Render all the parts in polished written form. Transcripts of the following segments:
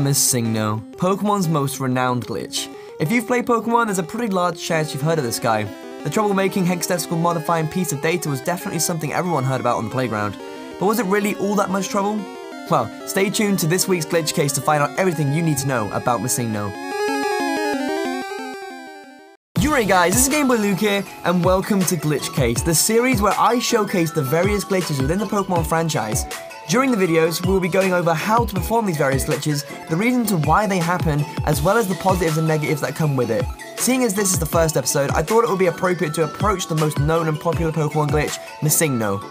MissingNo, Pokemon's most renowned glitch. If you've played Pokemon, there's a pretty large chance you've heard of this guy. The troublemaking hexadecimal modifying piece of data was definitely something everyone heard about on the playground. But was it really all that much trouble? Well, stay tuned to this week's glitch case to find out everything you need to know about MissingNo. UR8 guys, this is GameboyLuke here, and welcome to Glitch Case, the series where I showcase the various glitches within the Pokemon franchise. During the videos, we will be going over how to perform these various glitches, the reason to why they happen, as well as the positives and negatives that come with it. Seeing as this is the first episode, I thought it would be appropriate to approach the most known and popular Pokemon glitch, MissingNo.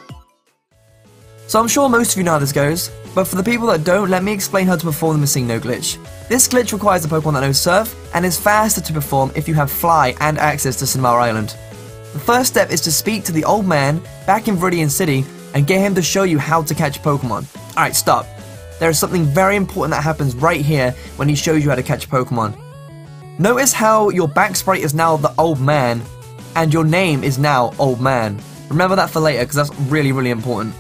So I'm sure most of you know how this goes, but for the people that don't, let me explain how to perform the MissingNo glitch. This glitch requires a Pokemon that knows Surf, and is faster to perform if you have Fly and access to Cinnabar Island. The first step is to speak to the old man back in Viridian City, and get him to show you how to catch Pokemon. Alright, stop. There is something very important that happens right here when he shows you how to catch Pokemon. Notice how your back sprite is now the old man, and your name is now Old Man. Remember that for later, because that's really, really important.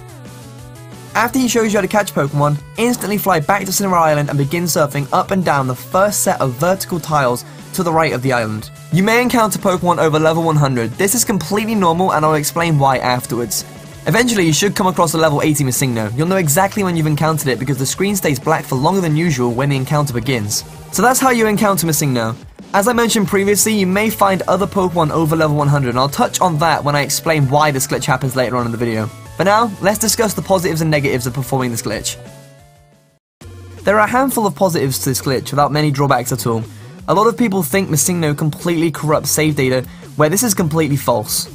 After he shows you how to catch Pokemon, instantly fly back to Cinnabar Island and begin surfing up and down the first set of vertical tiles to the right of the island. You may encounter Pokemon over level 100. This is completely normal, and I'll explain why afterwards. Eventually, you should come across a level 80 MissingNo. You'll know exactly when you've encountered it because the screen stays black for longer than usual when the encounter begins. So that's how you encounter MissingNo. As I mentioned previously, you may find other Pokemon over level 100, and I'll touch on that when I explain why this glitch happens later on in the video. For now, let's discuss the positives and negatives of performing this glitch. There are a handful of positives to this glitch without many drawbacks at all. A lot of people think MissingNo completely corrupts save data, where this is completely false.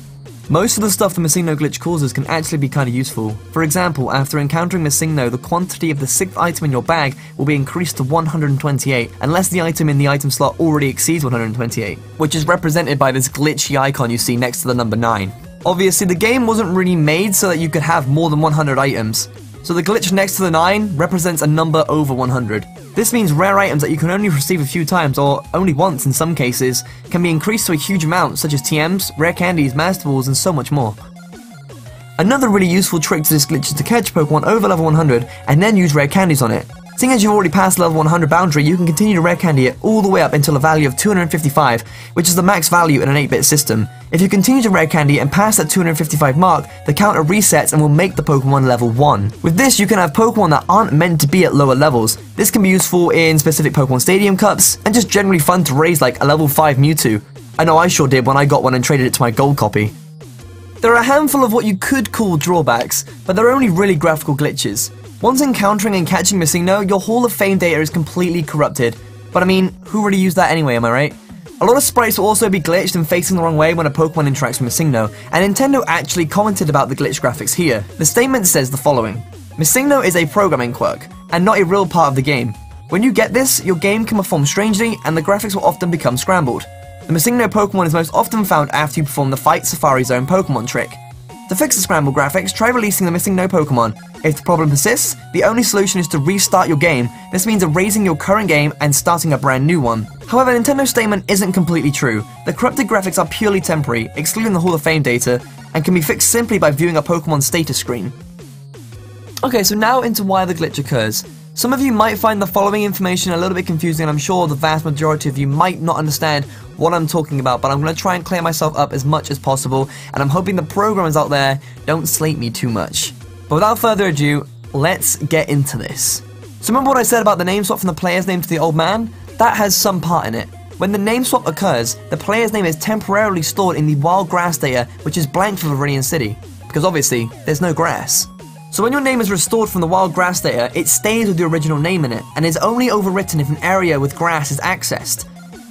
Most of the stuff the MissingNo glitch causes can actually be kinda useful. For example, after encountering MissingNo, the quantity of the 6th item in your bag will be increased to 128, unless the item in the item slot already exceeds 128, which is represented by this glitchy icon you see next to the number 9. Obviously, the game wasn't really made so that you could have more than 100 items, so the glitch next to the 9 represents a number over 100. This means rare items that you can only receive a few times, or only once in some cases, can be increased to a huge amount, such as TMs, rare candies, master balls, and so much more. Another really useful trick to this glitch is to catch Pokemon over level 100 and then use rare candies on it. Seeing as you've already passed the level 100 boundary, you can continue to rare candy it all the way up until a value of 255, which is the max value in an 8-bit system. If you continue to rare candy and pass that 255 mark, the counter resets and will make the Pokemon level 1. With this, you can have Pokemon that aren't meant to be at lower levels. This can be useful in specific Pokemon Stadium Cups, and just generally fun to raise like a level 5 Mewtwo. I know I sure did when I got one and traded it to my gold copy. There are a handful of what you could call drawbacks, but they're only really graphical glitches. Once encountering and catching MissingNo, your Hall of Fame data is completely corrupted. But I mean, who really used that anyway, am I right? A lot of sprites will also be glitched and facing the wrong way when a Pokemon interacts with MissingNo, and Nintendo actually commented about the glitch graphics here. The statement says the following: MissingNo is a programming quirk, and not a real part of the game. When you get this, your game can perform strangely, and the graphics will often become scrambled. The MissingNo Pokemon is most often found after you perform the Fight Safari Zone Pokemon trick. To fix the scrambled graphics, try releasing the MissingNo Pokemon. If the problem persists, the only solution is to restart your game. This means erasing your current game and starting a brand new one. However, Nintendo's statement isn't completely true. The corrupted graphics are purely temporary, excluding the Hall of Fame data, and can be fixed simply by viewing a Pokemon status screen. Okay, so now into why the glitch occurs. Some of you might find the following information a little bit confusing, and I'm sure the vast majority of you might not understand what I'm talking about, but I'm going to try and clear myself up as much as possible, and I'm hoping the programmers out there don't slate me too much. But without further ado, let's get into this. So remember what I said about the name swap from the player's name to the old man? That has some part in it. When the name swap occurs, the player's name is temporarily stored in the wild grass data, which is blank for Viridian City, because obviously, there's no grass. So when your name is restored from the wild grass data, it stays with the original name in it, and is only overwritten if an area with grass is accessed.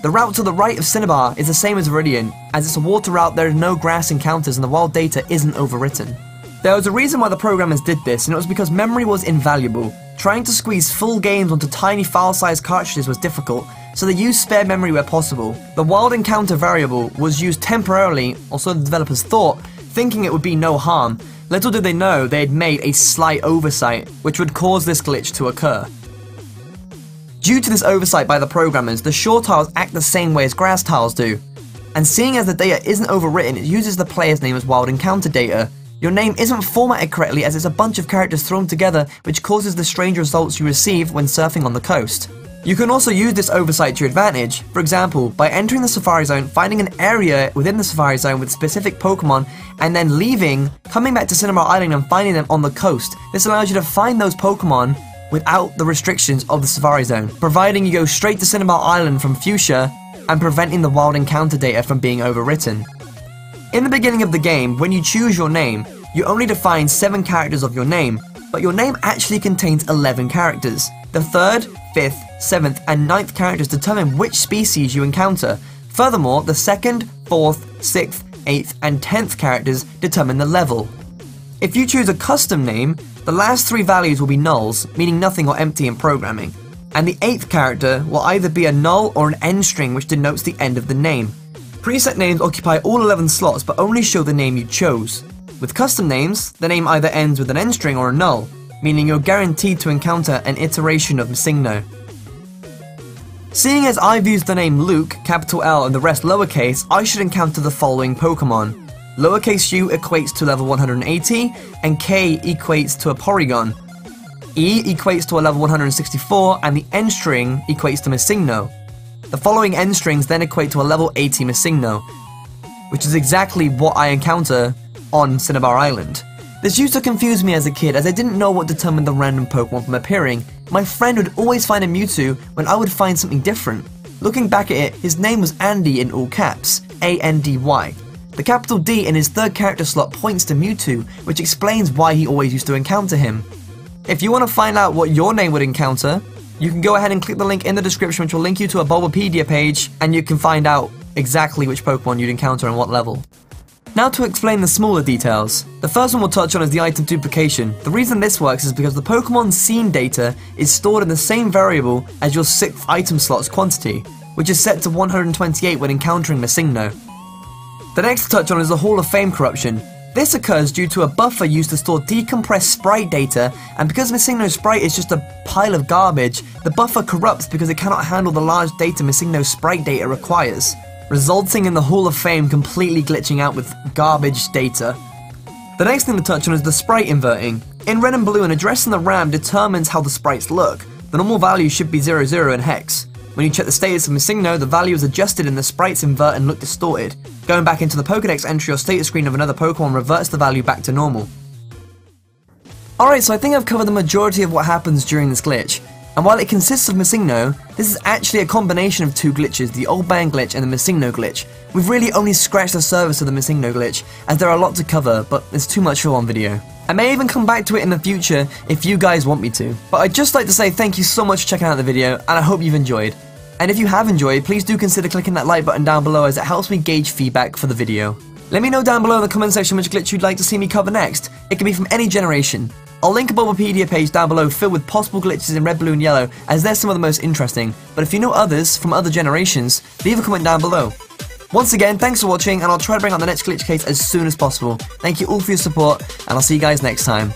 The route to the right of Cinnabar is the same as Viridian, as it's a water route. There are no grass encounters and the wild data isn't overwritten. There was a reason why the programmers did this, and it was because memory was invaluable. Trying to squeeze full games onto tiny file-sized cartridges was difficult, so they used spare memory where possible. The wild encounter variable was used temporarily, or so the developers thought, thinking it would be no harm. Little did they know they had made a slight oversight, which would cause this glitch to occur. Due to this oversight by the programmers, the shore tiles act the same way as grass tiles do. And seeing as the data isn't overwritten, it uses the player's name as wild encounter data. Your name isn't formatted correctly as it's a bunch of characters thrown together, which causes the strange results you receive when surfing on the coast. You can also use this oversight to your advantage, for example, by entering the Safari Zone, finding an area within the Safari Zone with specific Pokemon, and then leaving, coming back to Cinnabar Island and finding them on the coast. This allows you to find those Pokemon without the restrictions of the Safari Zone, providing you go straight to Cinnabar Island from Fuchsia and preventing the wild encounter data from being overwritten. In the beginning of the game, when you choose your name, you only define 7 characters of your name, but your name actually contains 11 characters. The 3rd, 5th, 7th, and 9th characters determine which species you encounter. Furthermore, the 2nd, 4th, 6th, 8th, and 10th characters determine the level. If you choose a custom name, the last 3 values will be nulls, meaning nothing or empty in programming. And the 8th character will either be a null or an end string, which denotes the end of the name. Preset names occupy all 11 slots but only show the name you chose. With custom names, the name either ends with an end string or a null, meaning you're guaranteed to encounter an iteration of MissingNo. Seeing as I've used the name Luke, capital L, and the rest lowercase, I should encounter the following Pokemon. Lowercase u equates to level 180, and k equates to a Porygon. E equates to a level 164, and the end string equates to MissingNo. The following end strings then equate to a level 80 MissingNo, which is exactly what I encounter on Cinnabar Island. This used to confuse me as a kid, as I didn't know what determined the random Pokemon from appearing. My friend would always find a Mewtwo when I would find something different. Looking back at it, his name was Andy in all caps, A-N-D-Y. The capital D in his 3rd character slot points to Mewtwo, which explains why he always used to encounter him. If you want to find out what your name would encounter, you can go ahead and click the link in the description, which will link you to a Bulbapedia page, and you can find out exactly which Pokemon you'd encounter and what level. Now to explain the smaller details. The first one we'll touch on is the item duplication. The reason this works is because the Pokemon scene data is stored in the same variable as your 6th item slot's quantity, which is set to 128 when encountering MissingNo. The next to touch on is the Hall of Fame corruption. This occurs due to a buffer used to store decompressed sprite data, and because MissingNo's sprite is just a pile of garbage, the buffer corrupts because it cannot handle the large data MissingNo's sprite data requires, resulting in the Hall of Fame completely glitching out with garbage data. The next thing to touch on is the sprite inverting. In Red and Blue, an address in the RAM determines how the sprites look. The normal value should be 00 in hex. When you check the status of MissingNo, the value is adjusted and the sprites invert and look distorted. Going back into the Pokédex entry or status screen of another Pokemon reverts the value back to normal. Alright, so I think I've covered the majority of what happens during this glitch. And while it consists of MissingNo, this is actually a combination of 2 glitches, the Old Band glitch and the MissingNo glitch. We've really only scratched the surface of the MissingNo glitch, as there are a lot to cover, but it's too much for one video. I may even come back to it in the future if you guys want me to. But I'd just like to say thank you so much for checking out the video, and I hope you've enjoyed. And if you have enjoyed, please do consider clicking that like button down below, as it helps me gauge feedback for the video. Let me know down below in the comment section which glitch you'd like to see me cover next. It can be from any generation. I'll link a Bulbapedia page down below filled with possible glitches in red, blue and yellow, as they're some of the most interesting, but if you know others from other generations, leave a comment down below. Once again, thanks for watching, and I'll try to bring out the next glitch case as soon as possible. Thank you all for your support, and I'll see you guys next time.